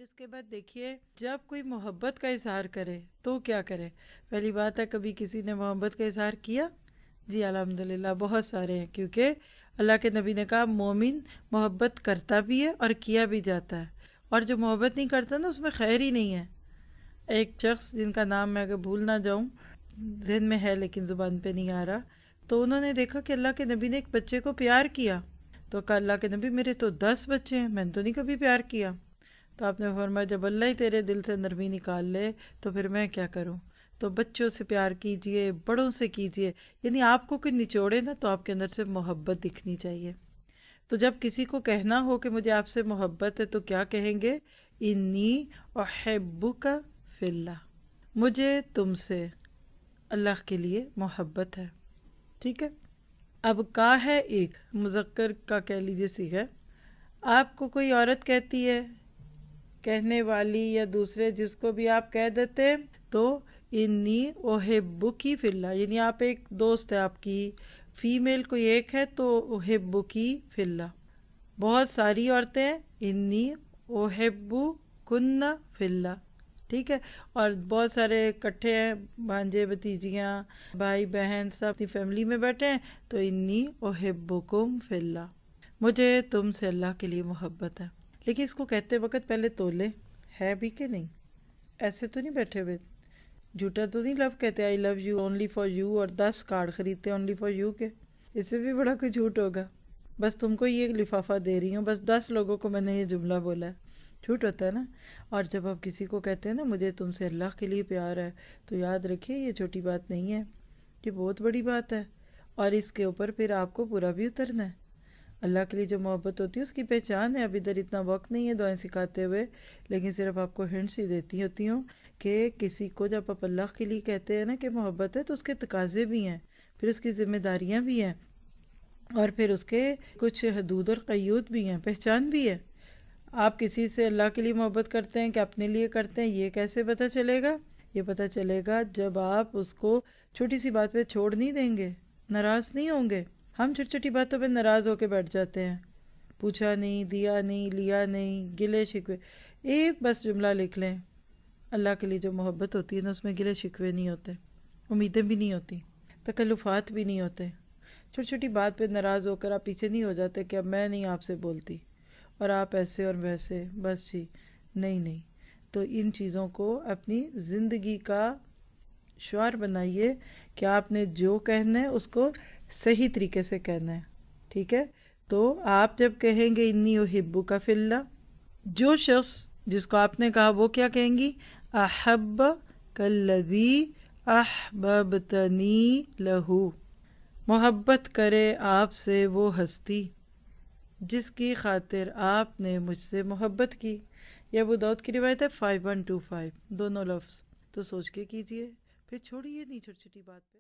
اس کے بعد دیکھیے جب کوئی محبت کا اظہار کرے تو کیا کرے. پہلی بات ہے کبھی کسی نے محبت کا اظہار کیا؟ جی الحمدللہ بہت سارے ہیں، کیونکہ اللہ کے نبی نے کہا مومن محبت کرتا بھی ہے اور کیا بھی جاتا ہے، اور جو محبت نہیں کرتا نا اس میں خیر ہی نہیں ہے. ایک شخص جن کا نام میں اگر بھول نہ جاؤں، ذہن میں ہے لیکن زبان پہ نہیں آ رہا، تو انہوں نے دیکھا کہ اللہ کے نبی نے ایک بچے کو پیار کیا، تو کہا اللہ کے نبی میرے تو 10 بچے ہیں، میں نے تو نہیں کبھی پیار کیا. تو آپ نے فرمایا جب اللہ ہی تیرے دل سے نرمی نکال لے تو پھر میں کیا کروں. تو بچوں سے پیار کیجئے، بڑوں سے کیجئے، یعنی آپ کو کوئی نچوڑے نا تو آپ کے اندر سے محبت دکھنی چاہیے. تو جب کسی کو کہنا ہو کہ مجھے آپ سے محبت ہے تو کیا کہیں گے؟ انی احبک فی اللہ، مجھے تم سے اللہ کے لیے محبت ہے. ٹھیک ہے. اب کا ہے ایک مذکر کا کہہ لیجیے صیغہ. آپ کو کوئی عورت کہتی ہے، کہنے والی یا دوسرے جس کو بھی آپ کہہ دیتے تو انی احبکی فی اللہ، یعنی آپ ایک دوست ہے آپ کی فیمیل کوئی ایک ہے تو احبکی فی اللہ. بہت ساری عورتیں ہیں انی احب کن فی اللہ. ٹھیک ہے. اور بہت سارے اکٹھے ہیں، بھانجے بھتیجیاں بھائی بہن سب اپنی فیملی میں بیٹھے ہیں تو انی احبکم فی اللہ، مجھے تم سے اللہ کے لیے محبت ہے. لیکن اس کو کہتے وقت پہلے تولے ہے بھی کہ نہیں، ایسے تو نہیں بیٹھے ہوئے، جھوٹا تو نہیں لو کہتے I love you only for you اور 10 کارڈ خریدتے اونلی فار یو کے. اس سے بھی بڑا کوئی جھوٹ ہوگا. بس تم کو یہ لفافہ دے رہی ہوں، بس 10 لوگوں کو میں نے یہ جملہ بولا ہے. جھوٹ ہوتا ہے نا. اور جب آپ کسی کو کہتے ہیں نا مجھے تم سے اللہ کے لیے پیار ہے، تو یاد رکھیے یہ چھوٹی بات نہیں ہے، یہ بہت بڑی بات ہے. اور اس کے اوپر پھر آپ کو پورا بھی اترنا ہے. اللہ کے لیے جو محبت ہوتی ہے اس کی پہچان ہے. اب ادھر اتنا وقت نہیں ہے دعائیں سکھاتے ہوئے، لیکن صرف آپ کو ہنٹس ہی دیتی ہوتی ہوں کہ کسی کو جب آپ اللہ کے لیے کہتے ہیں نا کہ محبت ہے تو اس کے تقاضے بھی ہیں، پھر اس کی ذمہ داریاں بھی ہیں، اور پھر اس کے کچھ حدود اور قیود بھی ہیں، پہچان بھی ہے. آپ کسی سے اللہ کے لیے محبت کرتے ہیں کہ اپنے لیے کرتے ہیں، یہ کیسے پتہ چلے گا؟ یہ پتہ چلے گا جب آپ اس کو چھوٹی سی بات پہ چھوڑ نہیں دیں گے، ناراض نہیں ہوں گے. ہم چھوٹی چھوٹی باتوں پہ ناراض ہو کے بیٹھ جاتے ہیں، پوچھا نہیں، دیا نہیں، لیا نہیں، گلے شکوے. ایک بس جملہ لکھ لیں، اللہ کے لیے جو محبت ہوتی ہے نا اس میں گلے شکوے نہیں ہوتے، امیدیں بھی نہیں ہوتی، تکلفات بھی نہیں ہوتے. چھوٹی چھوٹی بات پہ ناراض ہو کر آپ پیچھے نہیں ہو جاتے کہ اب میں نہیں آپ سے بولتی اور آپ ایسے اور ویسے، بس جی نہیں نہیں. تو ان چیزوں کو اپنی زندگی کا شعار بنائیے کہ آپ نے جو کہنا ہے اس کو صحیح طریقے سے کہنا ہے. ٹھیک ہے. تو آپ جب کہیں گے انی احبک فی اللہ، جو شخص جس کو آپ نے کہا وہ کیا کہیں گی؟ احب کالذی احببتنی لہو، محبت کرے آپ سے وہ ہستی جس کی خاطر آپ نے مجھ سے محبت کی. یہ ابو داؤد کی روایت ہے 5125 دونوں لفظ. تو سوچ کے کیجئے، پھر چھوڑیے نہیں چھوٹی چھوٹی بات پہ.